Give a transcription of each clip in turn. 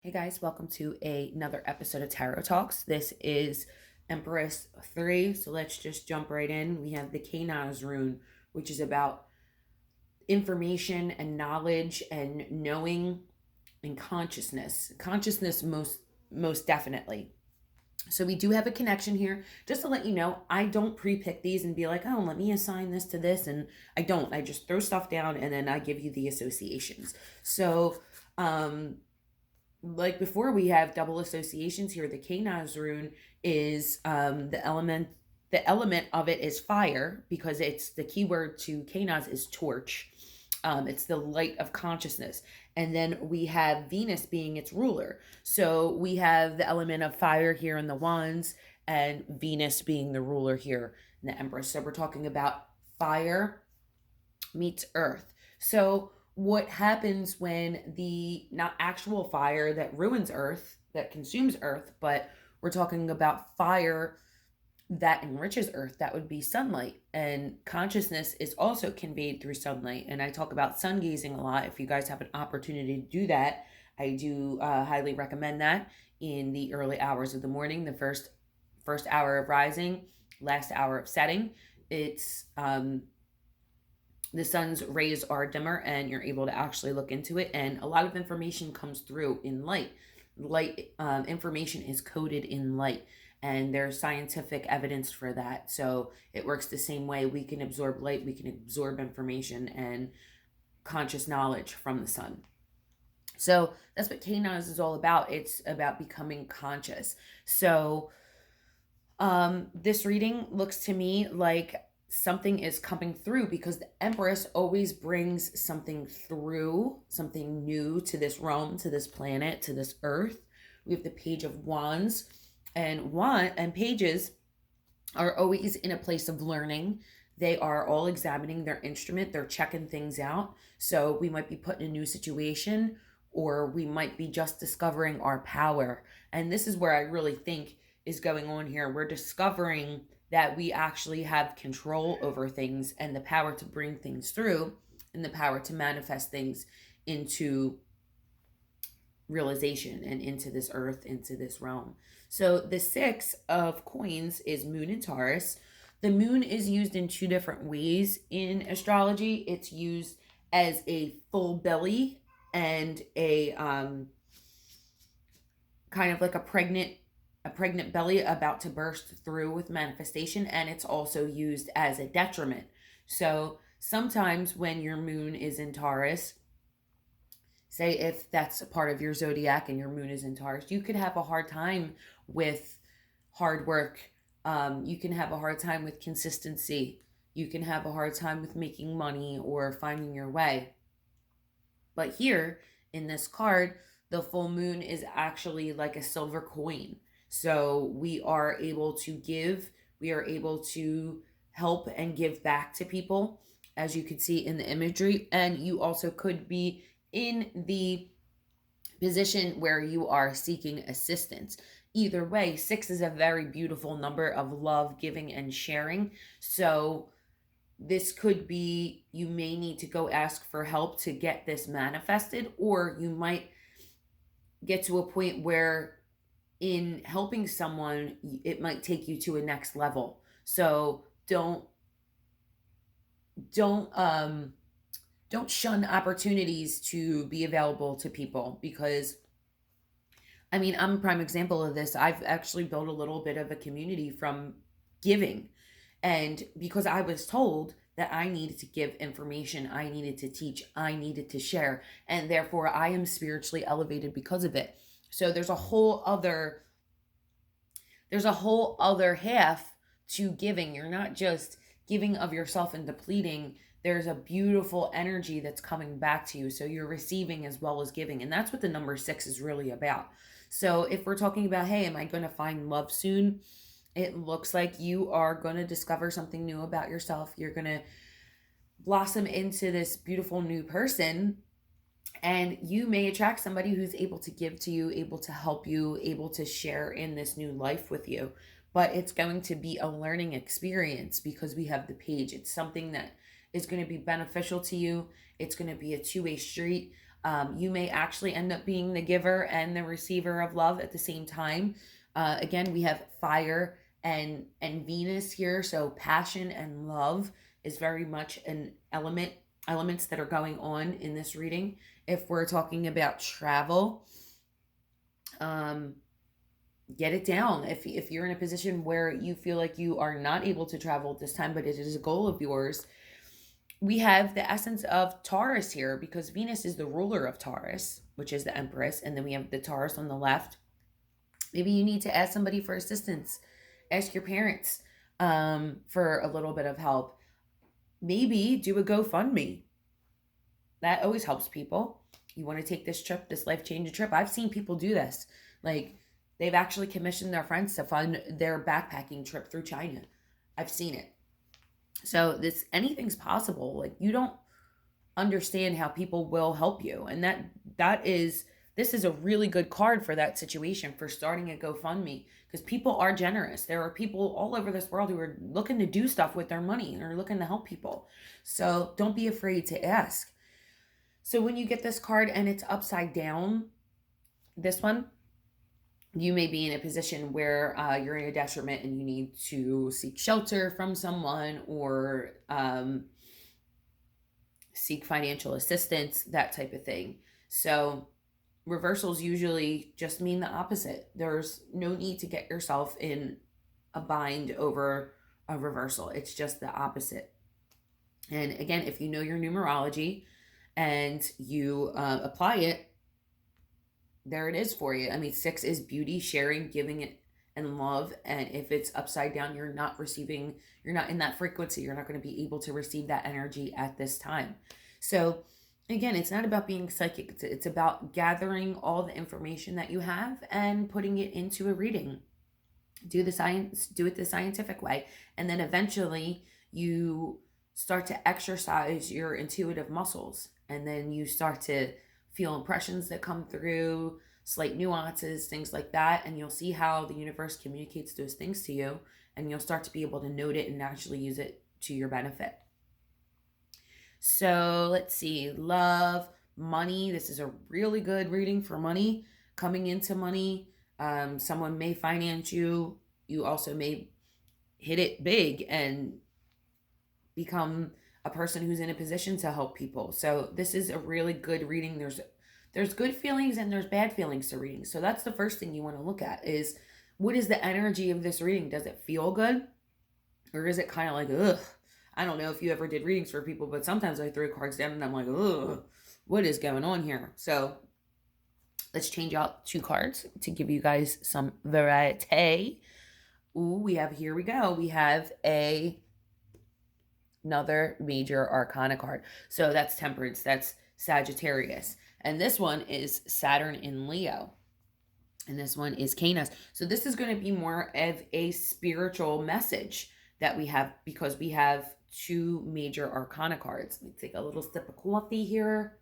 Hey guys, welcome to another episode of Tarot Talks. This is Empress 3, so let's just jump right in. We have the Kanaz rune, which is about information and knowledge and knowing and consciousness. Consciousness most definitely. So we do have a connection here. Just to let you know, I don't pre-pick these and be like, oh, let me assign this to this. And I don't. I just throw stuff down and then I give you the associations. So like before, we have double associations here. The Kanaz rune is the element of it is fire, because it's the keyword to Kanaz is torch. It's the light of consciousness. And then we have Venus being its ruler. So we have the element of fire here in the wands, and Venus being the ruler here in the Empress. So we're talking about fire meets earth. So what happens when the not actual fire that ruins earth, that consumes earth, but we're talking about fire that enriches earth, that would be sunlight. And consciousness is also conveyed through sunlight. And I talk about sun gazing a lot. If you guys have an opportunity to do that, I do highly recommend that in the early hours of the morning, the first hour of rising, last hour of setting. It's the sun's rays are dimmer and you're able to actually look into it, and a lot of information comes through in light. Information is coded in light, and there's scientific evidence for that. So it works the same way. We can absorb light, we can absorb information and conscious knowledge from the sun. So that's what Kanaz is all about. It's about becoming conscious. So this reading looks to me like something is coming through, because the Empress always brings something through, something new to this realm, to this planet, to this earth. We have the Page of Wands, and pages are always in a place of learning. They are all examining their instrument, they're checking things out. So we might be put in a new situation, or we might be just discovering our power. And this is where I really think is going on here. We're discovering that we actually have control over things, and the power to bring things through, and the power to manifest things into realization and into this earth, into this realm. So the 6 of coins is Moon in Taurus. The moon is used in two different ways in astrology. It's used as a full belly and a kind of like a pregnant belly about to burst through with manifestation, and it's also used as a detriment. So sometimes when your moon is in Taurus, say if that's a part of your zodiac and your moon is in Taurus, you could have a hard time with hard work. You can have a hard time with consistency. You can have a hard time with making money or finding your way. But here in this card, the full moon is actually like a silver coin. So we are able to give, we are able to help and give back to people, as you could see in the imagery. And you also could be in the position where you are seeking assistance. Either way, 6 is a very beautiful number of love, giving, and sharing. So this could be, you may need to go ask for help to get this manifested, or you might get to a point where in helping someone, it might take you to a next level. So don't shun opportunities to be available to people, because I mean, I'm a prime example of this. I've actually built a little bit of a community from giving, and because I was told that I needed to give information, I needed to teach, I needed to share, and therefore I am spiritually elevated because of it. So there's a whole other half to giving. You're not just giving of yourself and depleting. There's a beautiful energy that's coming back to you. So you're receiving as well as giving. And that's what the number 6 is really about. So if we're talking about, hey, am I going to find love soon? It looks like you are going to discover something new about yourself. You're going to blossom into this beautiful new person, and you may attract somebody who's able to give to you, able to help you, able to share in this new life with you. But it's going to be a learning experience, because we have the page. It's something that is going to be beneficial to you. It's going to be a two-way street. You may actually end up being the giver and the receiver of love at the same time. Again, we have fire and Venus here, so passion and love is very much an elements that are going on in this reading. If we're talking about travel, um, get it down. If you're in a position where you feel like you are not able to travel at this time, but it is a goal of yours, we have the essence of Taurus here because Venus is the ruler of Taurus, which is the Empress, and then we have the Taurus on the left. Maybe you need to ask somebody for assistance. Ask your parents for a little bit of help. Maybe do a GoFundMe. That always helps people. You want to take this trip, this life-changing trip. I've seen people do this. Like, they've actually commissioned their friends to fund their backpacking trip through China. I've seen it. So anything's possible. Like, you don't understand how people will help you. And this is a really good card for that situation, for starting a GoFundMe, because people are generous. There are people all over this world who are looking to do stuff with their money and are looking to help people. So don't be afraid to ask. So when you get this card and it's upside down, this one, you may be in a position where you're in a detriment and you need to seek shelter from someone or seek financial assistance, that type of thing. So reversals usually just mean the opposite. There's no need to get yourself in a bind over a reversal. It's just the opposite. And again, if you know your numerology and you apply it, there it is for you. I mean, 6 is beauty, sharing, giving it, and love. And if it's upside down, you're not in that frequency. You're not going to be able to receive that energy at this time. So again, it's not about being psychic. It's about gathering all the information that you have and putting it into a reading. Do it the scientific way. And then eventually you start to exercise your intuitive muscles. And then you start to feel impressions that come through, slight nuances, things like that. And you'll see how the universe communicates those things to you. And you'll start to be able to note it and actually use it to your benefit. So let's see. Love, money. This is a really good reading for money. Coming into money. Someone may finance you. You also may hit it big and become a person who's in a position to help people. So this is a really good reading. There's good feelings and there's bad feelings to reading. So that's the first thing you want to look at is, what is the energy of this reading? Does it feel good? Or is it kind of like, ugh? I don't know if you ever did readings for people, but sometimes I throw cards down and I'm like, ugh, what is going on here? So let's change out 2 cards to give you guys some variety. Ooh, here we go. We have another major arcana card. So that's Temperance, that's Sagittarius. And this one is Saturn in Leo. And this one is Canis. So this is going to be more of a spiritual message that we have, because we have 2 major arcana cards. Let me take a little sip of coffee here.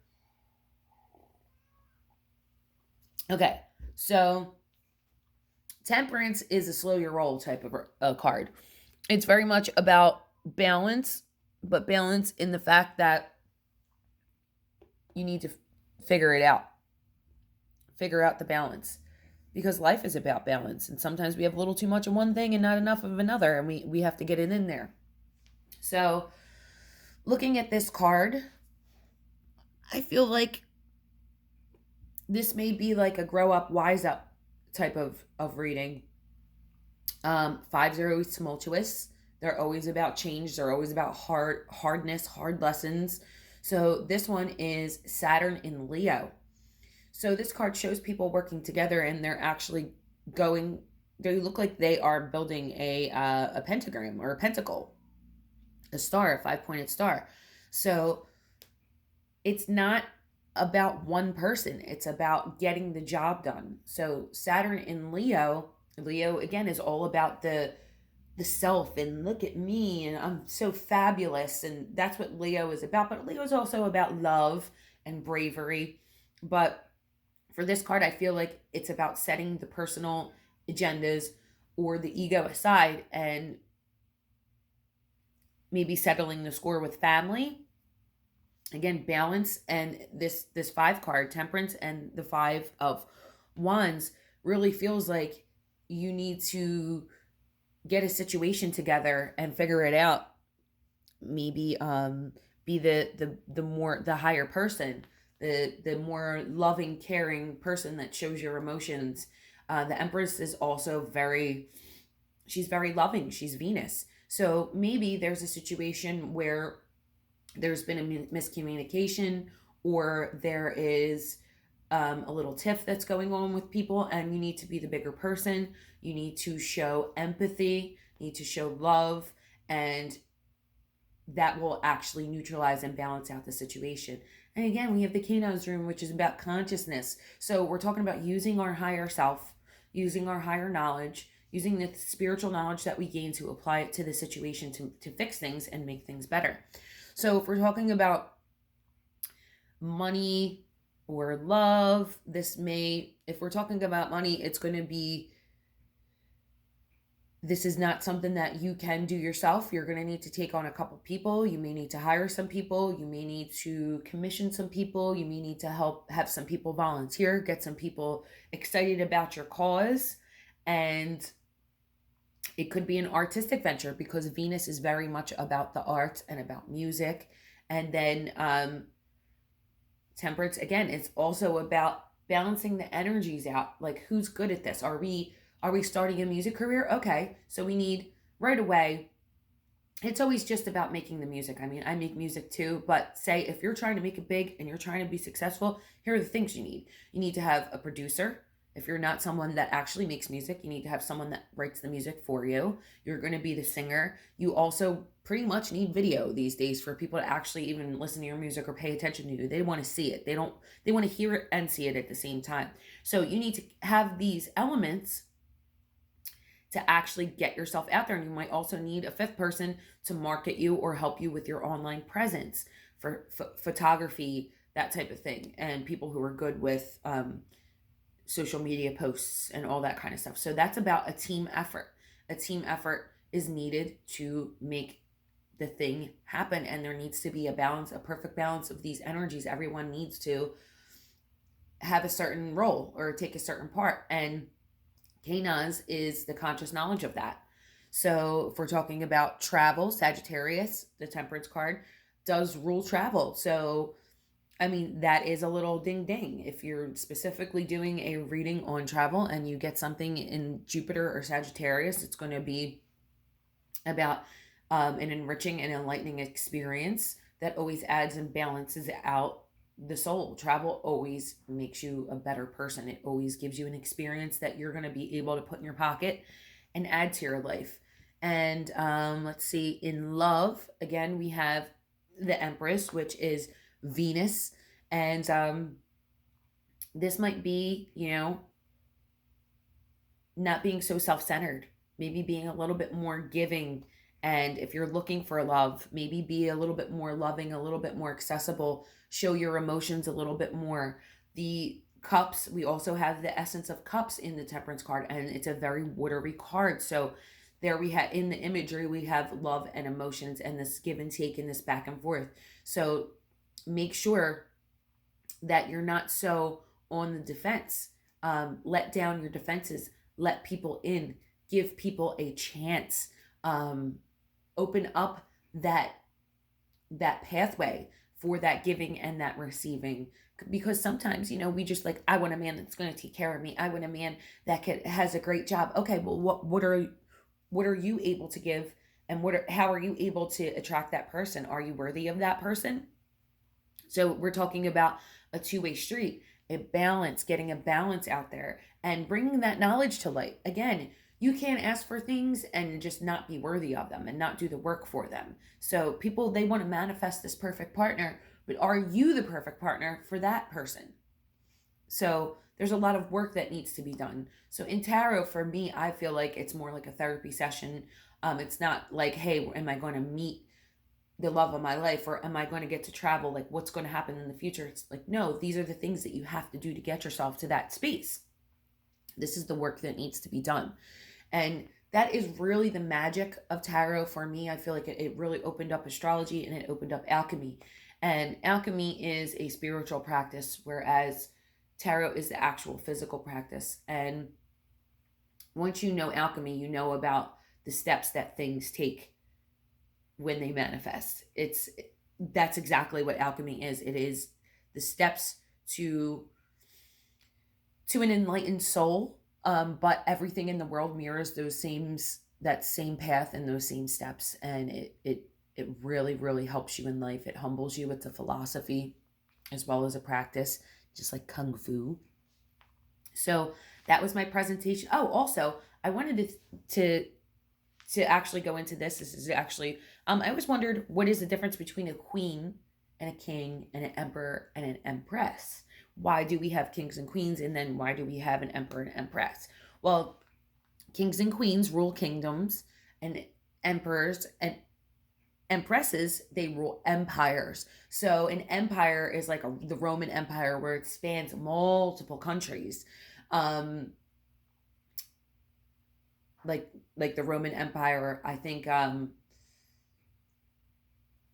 Okay, so Temperance is a slow your roll type of card. It's very much about balance, but balance in the fact that you need to figure it out. Figure out the balance. Because life is about balance. And sometimes we have a little too much of one thing and not enough of another. And we have to get it in there. So looking at this card, I feel like this may be like a grow up, wise up type of reading. 5s are always tumultuous. They're always about change. They're always about hardness, hard lessons. So this one is Saturn in Leo. So this card shows people working together and they're actually they look like they are building a pentagram or a pentacle, a star, a 5-pointed star. So it's not about one person. It's about getting the job done. So Saturn in Leo again is all about the self and look at me and I'm so fabulous. And that's what Leo is about. But Leo is also about love and bravery. But for this card, I feel like it's about setting the personal agendas or the ego aside and maybe settling the score with family Again, balance, and this five card, temperance, and the five of wands really feels like you need to get a situation together and figure it out. Maybe be the more the higher person, the more loving, caring person that shows your emotions. The Empress is also very, she's very loving, she's Venus. So maybe there's a situation where there's been a miscommunication, or there is a little tiff that's going on with people, and you need to be the bigger person. You need to show empathy, you need to show love, and that will actually neutralize and balance out the situation. And again, we have the Kano's room, which is about consciousness. So we're talking about using our higher self, using our higher knowledge, using the spiritual knowledge that we gain to apply it to the situation to fix things and make things better. So if we're talking about money or love, if we're talking about money, it's going to be, this is not something that you can do yourself. You're going to need to take on a couple people. You may need to hire some people. You may need to commission some people. You may need to help have some people volunteer, get some people excited about your cause. And it could be an artistic venture, because Venus is very much about the arts and about music. And then temperance, again, it's also about balancing the energies out. Like, who's good at this? Are we starting a music career? Okay, so we need right away. It's always just about making the music. I mean, I make music too, but say if you're trying to make it big and you're trying to be successful, here are the things you need. You need to have a producer. If you're not someone that actually makes music, you need to have someone that writes the music for you. You're going to be the singer. You also pretty much need video these days for people to actually even listen to your music or pay attention to you. They want to see it. They want to hear it and see it at the same time. So you need to have these elements to actually get yourself out there. And you might also need a fifth person to market you or help you with your online presence for photography, that type of thing, and people who are good with social media posts and all that kind of stuff. So that's about a team effort. A team effort is needed to make the thing happen, and there needs to be a balance, a perfect balance of these energies. Everyone needs to have a certain role or take a certain part, and Kanaz is the conscious knowledge of that. So if we're talking about travel, Sagittarius, the temperance card, does rule travel. So I mean, that is a little ding ding. If you're specifically doing a reading on travel and you get something in Jupiter or Sagittarius, it's going to be about an enriching and enlightening experience that always adds and balances out the soul. Travel always makes you a better person. It always gives you an experience that you're going to be able to put in your pocket and add to your life. And let's see, in love, again, we have the Empress, which is Venus. And this might be, not being so self-centered, maybe being a little bit more giving. And if you're looking for love, maybe be a little bit more loving, a little bit more accessible, show your emotions a little bit more. The cups, we also have the essence of cups in the temperance card, and it's a very watery card. So there we have, in the imagery, we have love and emotions and this give and take and this back and forth. So make sure that you're not so on the defense. Let down your defenses, let people in, give people a chance, open up that pathway for that giving and that receiving. Because sometimes, we just like, I want a man that's going to take care of me. I want a man that has a great job. Okay, well, what are you able to give, and how are you able to attract that person? Are you worthy of that person? So we're talking about a two-way street, a balance, getting a balance out there and bringing that knowledge to light. Again, you can't ask for things and just not be worthy of them and not do the work for them. So people, they want to manifest this perfect partner, but are you the perfect partner for that person? So there's a lot of work that needs to be done. So in tarot, for me, I feel like it's more like a therapy session. It's not like, hey, am I going to meet the love of my life, or am I going to get to travel? Like, what's going to happen in the future? It's like, no, these are the things that you have to do to get yourself to that space. This is the work that needs to be done. And that is really the magic of tarot for me. I feel like it really opened up astrology, and it opened up alchemy. And alchemy is a spiritual practice, whereas tarot is the actual physical practice. And once you know alchemy, you know about the steps that things take when they manifest. That's exactly what alchemy is. It is the steps to an enlightened soul. But everything in the world mirrors that same path and those same steps, and it really really helps you in life. It humbles you. It's a philosophy as well as a practice, just like kung fu. So that was my presentation. Oh, also, I wanted to actually go into this. This is actually I always wondered, what is the difference between a queen and a king and an emperor and an empress? Why do we have kings and queens, and then why do we have an emperor and empress? Well, kings and queens rule kingdoms, and emperors and empresses, they rule empires. So an empire is like the Roman Empire, where it spans multiple countries. Um, like the Roman Empire, I think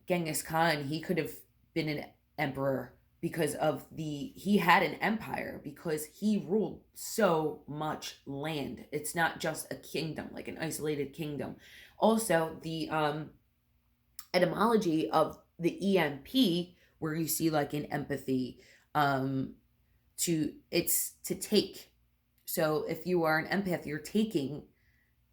Genghis Khan, he could have been an emperor because he had an empire because he ruled so much land. It's not just a kingdom, like an isolated kingdom. Also, the etymology of the EMP, where you see like an empathy, it's to take. So if you are an empath, you're taking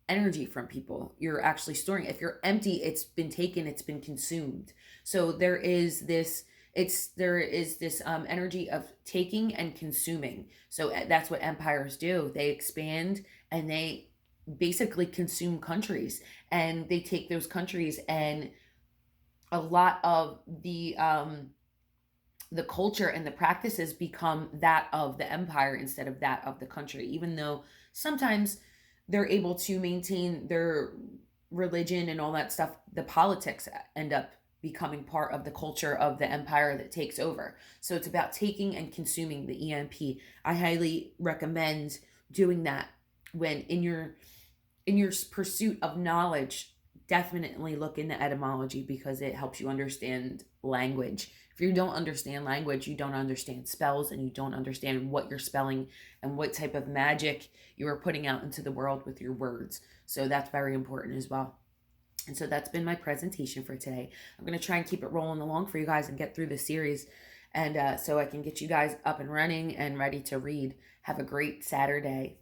energy from people. You're actually storing. If you're empty, it's been taken, it's been consumed. So there is this energy of taking and consuming. So that's what empires do. They expand and they basically consume countries, and they take those countries, and a lot of the culture and the practices become that of the empire instead of that of the country, even though sometimes they're able to maintain their religion and all that stuff. The politics end up becoming part of the culture of the empire that takes over. So it's about taking and consuming the EMP. I highly recommend doing that when in your pursuit of knowledge. Definitely look into etymology because it helps you understand language. If you don't understand language, you don't understand spells, and you don't understand what you're spelling and what type of magic you are putting out into the world with your words. So that's very important as well. And so that's been my presentation for today. I'm going to try and keep it rolling along for you guys and get through the series, and so I can get you guys up and running and ready to read. Have a great Saturday.